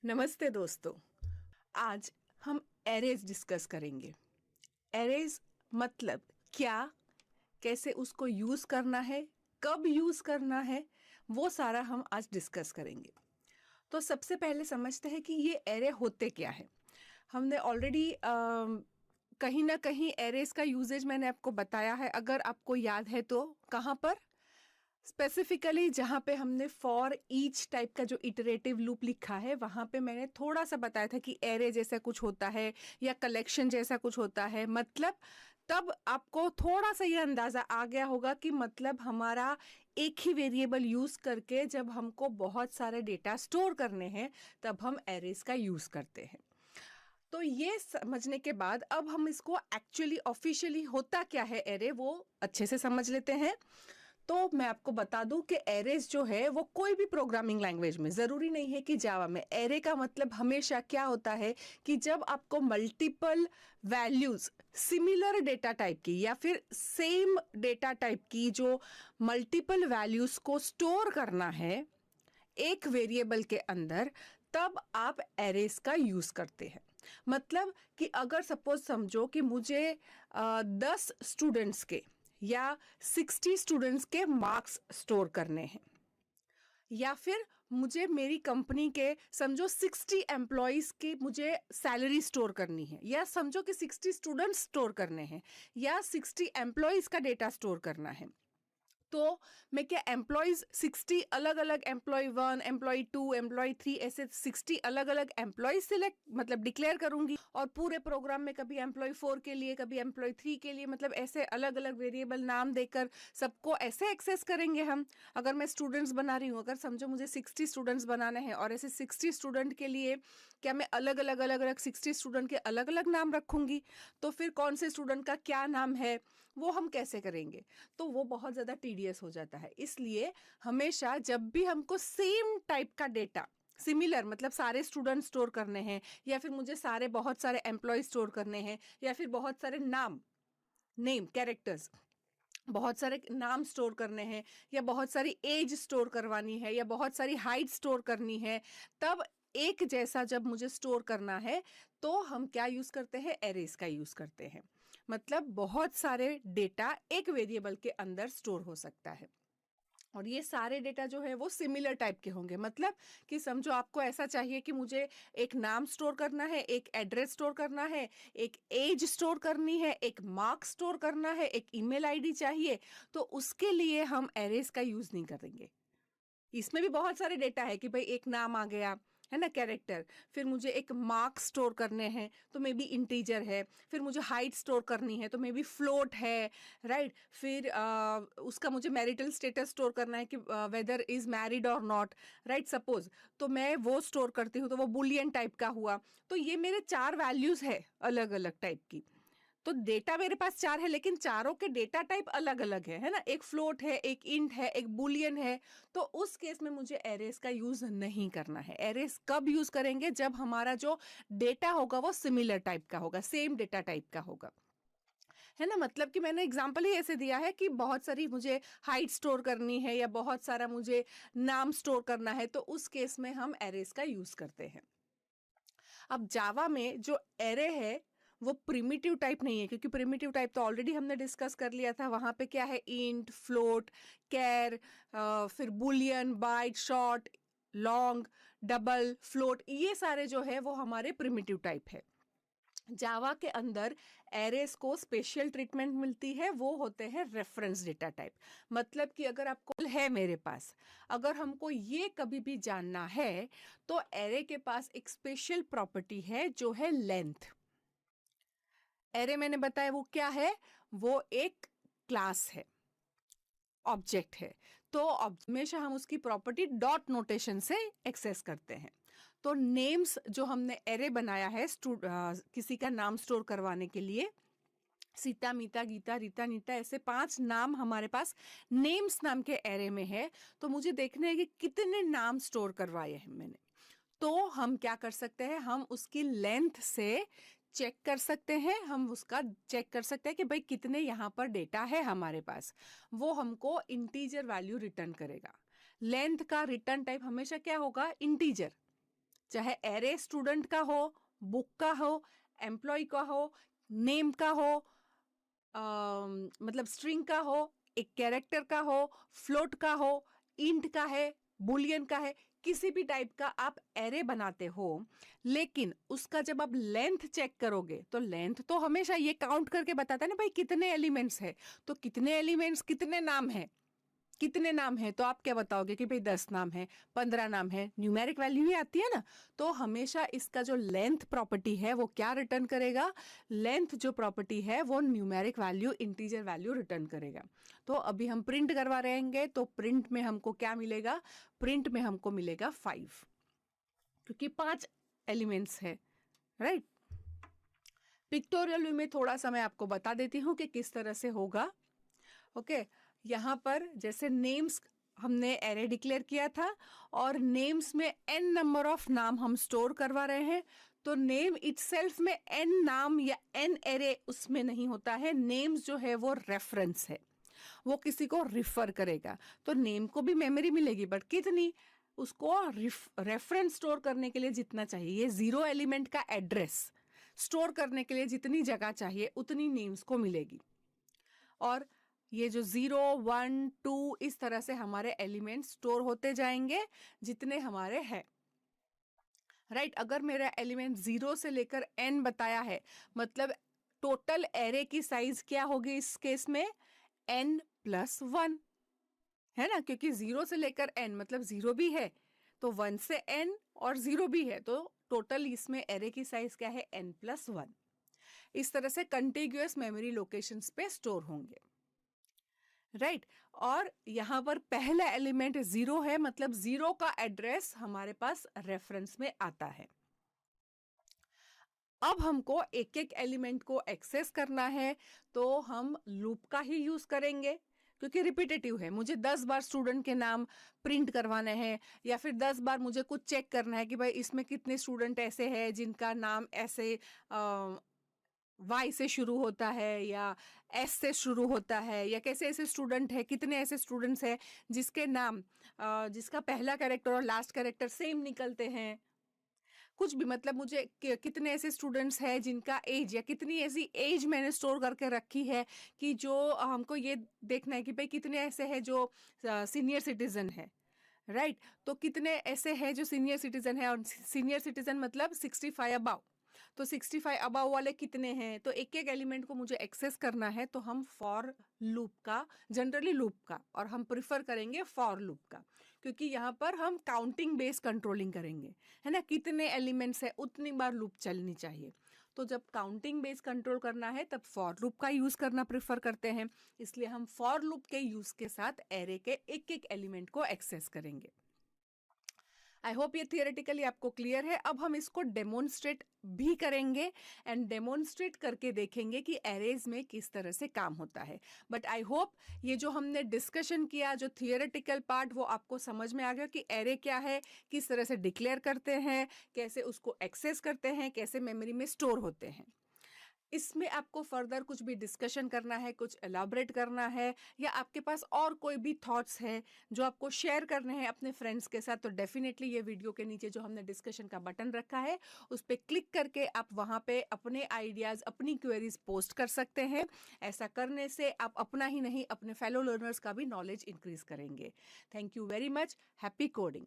नमस्ते दोस्तों। आज हम एरेज डिस्कस करेंगे। एरेज मतलब क्या, कैसे उसको यूज़ करना है, कब यूज़ करना है, वो सारा हम आज डिस्कस करेंगे। तो सबसे पहले समझते हैं कि ये एरे होते क्या है। हमने ऑलरेडी कहीं ना कहीं एरेज का यूजेज मैंने आपको बताया है, अगर आपको याद है तो। कहाँ पर स्पेसिफिकली जहाँ पे हमने फॉर ईच टाइप का जो इटरेटिव लूप लिखा है, वहाँ पे मैंने थोड़ा सा बताया था कि एरे जैसा कुछ होता है या कलेक्शन जैसा कुछ होता है। मतलब तब आपको थोड़ा सा ये अंदाजा आ गया होगा कि मतलब हमारा एक ही वेरिएबल यूज करके जब हमको बहुत सारे डेटा स्टोर करने हैं तब हम एरेज का यूज करते हैं। तो ये समझने के बाद अब हम इसको एक्चुअली ऑफिशियली होता क्या है एरे, वो अच्छे से समझ लेते हैं। तो मैं आपको बता दूं कि एरेज जो है वो कोई भी प्रोग्रामिंग लैंग्वेज में, जरूरी नहीं है कि जावा में, एरे का मतलब हमेशा क्या होता है कि जब आपको multiple values similar data type की या फिर सेम डेटा टाइप की जो मल्टीपल वैल्यूज को स्टोर करना है एक वेरिएबल के अंदर, तब आप एरेज का यूज करते हैं। मतलब कि अगर सपोज समझो कि मुझे 10 स्टूडेंट्स के या 60 स्टूडेंट्स के मार्क्स स्टोर करने हैं, या फिर मुझे मेरी कंपनी के समझो 60 एम्प्लॉयज की मुझे सैलरी स्टोर करनी है, या समझो कि 60 स्टूडेंट्स स्टोर करने हैं या 60 एम्प्लॉयज का डेटा स्टोर करना है, तो मैं क्या एम्प्लॉयज 60 अलग अलग, एम्प्लॉय 1, एम्प्लॉय 2, एम्प्लॉय 3, ऐसे 60 अलग अलग एम्प्लॉयज सिलेक्ट मतलब डिक्लेयर करूंगी, और पूरे प्रोग्राम में कभी एम्प्लॉय 4 के लिए, कभी एम्प्लॉय 3 के लिए, मतलब ऐसे अलग अलग वेरिएबल नाम देकर सबको ऐसे एक्सेस करेंगे हम। अगर मैं स्टूडेंट्स बना रही हूँ, अगर समझो मुझे 60 स्टूडेंट्स बनाने हैं और ऐसे 60 स्टूडेंट के लिए क्या मैं अलग अलग 60 स्टूडेंट के अलग अलग नाम रखूंगी, तो फिर कौन से स्टूडेंट का क्या नाम है वो हम कैसे करेंगे? तो वो बहुत ज़्यादा टीडियस हो जाता है। इसलिए हमेशा जब भी हमको सेम टाइप का डेटा, सिमिलर मतलब सारे स्टूडेंट स्टोर करने हैं, या फिर मुझे बहुत सारे एम्प्लॉय स्टोर करने हैं, या फिर बहुत सारे नेम कैरेक्टर्स, बहुत सारे नाम स्टोर करने हैं, या बहुत सारी एज स्टोर करवानी है, या बहुत सारी हाइट स्टोर करनी है, तब एक जैसा जब मुझे स्टोर करना है तो हम क्या यूज करते हैं? एरेज का यूज करते हैं। मतलब बहुत सारे डेटा एक वेरिएबल के अंदर स्टोर हो सकता है, और ये सारे डेटा जो है वो सिमिलर टाइप के होंगे। मतलब कि समझो आपको ऐसा चाहिए कि मुझे एक नाम स्टोर करना है, एक एड्रेस स्टोर करना है, एक एज स्टोर करनी है, एक मार्क्स स्टोर करना है, एक ईमेल आईडी चाहिए, तो उसके लिए हम एरेज का यूज नहीं करेंगे। इसमें भी बहुत सारे डेटा है कि भाई एक नाम आ गया है ना, कैरेक्टर, फिर मुझे एक मार्क्स स्टोर करने हैं तो मे बी इंटीजर है, फिर मुझे हाइट स्टोर करनी है तो मे बी फ्लोट है, राइट। फिर उसका मुझे मैरिटल स्टेटस स्टोर करना है कि वेदर इज मैरिड और नॉट, राइट सपोज, तो मैं वो स्टोर करती हूँ तो वो बुलियन टाइप का हुआ। तो ये मेरे 4 वैल्यूज है अलग अलग टाइप की। तो डेटा मेरे पास 4 है, लेकिन चारों के डेटा टाइप अलग अलग है ना, एक फ्लोट है, एक इंट है, एक बुलियन है। तो उस केस में मुझे एरेज का यूज नहीं करना है। एरेज कब यूज करेंगे? जब हमारा जो डेटा होगा वो सिमिलर टाइप का होगा, सेम डेटा टाइप का होगा, है ना। मतलब कि मैंने एग्जांपल ही ऐसे दिया है कि बहुत सारी मुझे हाइट स्टोर करनी है या बहुत सारा मुझे नाम स्टोर करना है, तो उस केस में हम एरेज का यूज करते हैं। अब जावा में जो एरे है वो प्रिमिटिव टाइप नहीं है, क्योंकि प्रिमिटिव टाइप तो ऑलरेडी हमने डिस्कस कर लिया था। वहां पे क्या है? इंट, फ्लोट, कैर, फिर boolean, byte, short, long, double, float, ये सारे जो है वो हमारे प्रिमिटिव टाइप है। जावा के अंदर एरेस को स्पेशल ट्रीटमेंट मिलती है, वो होते हैं रेफरेंस डेटा टाइप। मतलब कि अगर आपको है मेरे पास, अगर हमको ये कभी भी जानना है तो एरे के पास एक स्पेशल प्रॉपर्टी है जो है लेंथ। एरे मैंने बताया वो क्या है? वो एक क्लास है, ऑब्जेक्ट है। तो हमेशा हम उसकी प्रॉपर्टी डॉट नोटेशन से एक्सेस करते हैं। तो नेम्स जो हमने एरे बनाया है किसी का नाम स्टोर करवाने के लिए, सीता, मीता, गीता, रीता, नीता, ऐसे 5 नाम हमारे पास नेम्स नाम के एरे में है। तो मुझे देखना है कि कितने नाम स्टोर करवाए हैं मैंने। तो हम क्या कर सकते हैं? हम उसकी लेंथ से चेक कर सकते हैं, हम उसका चेक कर सकते हैं कि भाई कितने यहाँ पर डेटा है हमारे पास। वो हमको इंटीजर वैल्यू रिटर्न करेगा। लेंथ का रिटर्न टाइप हमेशा क्या होगा? इंटीजर। चाहे एरे स्टूडेंट का हो, बुक का हो, एम्प्लॉय का हो, नेम का हो, मतलब स्ट्रिंग का हो, एक कैरेक्टर का हो, फ्लोट का हो, इंट का है, बुलियन का है, किसी भी टाइप का आप एरे बनाते हो, लेकिन उसका जब आप लेंथ चेक करोगे तो लेंथ तो हमेशा ये काउंट करके बताता है ना भाई कितने एलिमेंट्स है, तो कितने एलिमेंट्स कितने नाम है, कितने नाम है, तो आप क्या बताओगे कि भाई 10 नाम है, 15 नाम है, न्यूमेरिक वैल्यू ही आती है ना। तो हमेशा इसका जो लेंथ प्रॉपर्टी है वो क्या रिटर्न करेगा, लेंथ जो प्रॉपर्टी है वो numeric value, integer value return करेगा। तो अभी हम प्रिंट करवा रहेंगे, तो प्रिंट में हमको क्या मिलेगा, प्रिंट में हमको मिलेगा 5, क्योंकि 5 एलिमेंट्स है, राइट। पिक्टोरियल व्यू में थोड़ा सा मैं आपको बता देती हूँ कि किस तरह से होगा। ओके, यहाँ पर जैसे नेम्स हमने एरे डिक्लेयर किया था और नेम्स में n नंबर ऑफ नाम हम स्टोर करवा रहे हैं, तो नेम इटसेल्फ में n नाम या n एरे उसमें नहीं होता है। नेम्स जो है वो रेफरेंस है, वो किसी को रिफर करेगा। तो नेम को भी मेमोरी मिलेगी, बट कितनी, उसको रेफरेंस स्टोर करने के लिए जितना चाहिए, ये 0 एलिमेंट का एड्रेस स्टोर करने के लिए जितनी जगह चाहिए उतनी नेम्स को मिलेगी। और ये जो 0, 1, 2 इस तरह से हमारे एलिमेंट स्टोर होते जाएंगे जितने हमारे हैं, राइट। अगर मेरा एलिमेंट 0 से लेकर n बताया है, मतलब टोटल एरे की साइज क्या होगी इस केस में, n+1, है ना, क्योंकि 0 से लेकर n मतलब 0 भी है, तो 1 से n और 0 भी है, तो टोटल इसमें एरे की साइज क्या है, n+1। इस तरह से कंटिग्यूअस मेमोरी लोकेशंस पे स्टोर होंगे, राइट। और यहां पर पहला एलिमेंट 0 है, मतलब 0 का एड्रेस हमारे पास रेफरेंस में आता है। अब हमको एक एक एलिमेंट को एक्सेस करना है, तो हम लूप का ही यूज करेंगे, क्योंकि रिपीटेटिव है। मुझे 10 बार स्टूडेंट के नाम प्रिंट करवाने हैं, या फिर 10 बार मुझे कुछ चेक करना है कि भाई इसमें कितने स्टूडेंट ऐसे हैं जिनका नाम ऐसे वाई से शुरू होता है या एस से शुरू होता है, या कैसे ऐसे स्टूडेंट है, कितने ऐसे स्टूडेंट्स हैं जिसके नाम जिसका पहला कैरेक्टर और लास्ट कैरेक्टर सेम निकलते हैं, कुछ भी, मतलब मुझे कितने ऐसे स्टूडेंट्स हैं जिनका एज, या कितनी ऐसी एज मैंने स्टोर करके रखी है कि जो हमको ये देखना है कि भाई कितने ऐसे हैं जो सीनियर सिटीजन है, राइट। तो कितने ऐसे हैं जो सीनियर सिटीजन है, और सीनियर सिटीजन मतलब 65 अबाव, तो 65 अबाव वाले कितने हैं, तो एक एक एलिमेंट को मुझे एक्सेस करना है, तो हम फॉर लूप का, जनरली लूप का, और हम प्रिफर करेंगे फॉर लूप का, क्योंकि यहाँ पर हम काउंटिंग बेस कंट्रोलिंग करेंगे, है ना, कितने एलिमेंट्स है उतनी बार लूप चलनी चाहिए। तो जब काउंटिंग बेस कंट्रोल करना है तब फॉर लूप का यूज करना प्रेफर करते हैं, इसलिए हम फॉर लूप के यूज के साथ एरे के एक एक एलिमेंट को एक्सेस करेंगे। आई होप ये थियोरेटिकली आपको क्लियर है। अब हम इसको डेमोन्स्ट्रेट भी करेंगे एंड डेमोन्स्ट्रेट करके देखेंगे कि एरेज में किस तरह से काम होता है। बट आई होप ये जो हमने डिस्कशन किया, जो थियोरेटिकल पार्ट, वो आपको समझ में आ गया कि एरे क्या है, किस तरह से डिक्लेयर करते हैं, कैसे उसको एक्सेस करते हैं, कैसे मेमोरी में स्टोर होते हैं। इसमें आपको फर्दर कुछ भी डिस्कशन करना है, कुछ एलाबरेट करना है, या आपके पास और कोई भी थॉट्स हैं जो आपको शेयर करने हैं अपने फ्रेंड्स के साथ, तो डेफिनेटली ये वीडियो के नीचे जो हमने डिस्कशन का बटन रखा है उस पर क्लिक करके आप वहाँ पे अपने आइडियाज़, अपनी क्वेरीज पोस्ट कर सकते हैं। ऐसा करने से आप अपना ही नहीं, अपने फेलो लर्नर्स का भी नॉलेज इंक्रीज करेंगे। Thank you very much. Happy coding.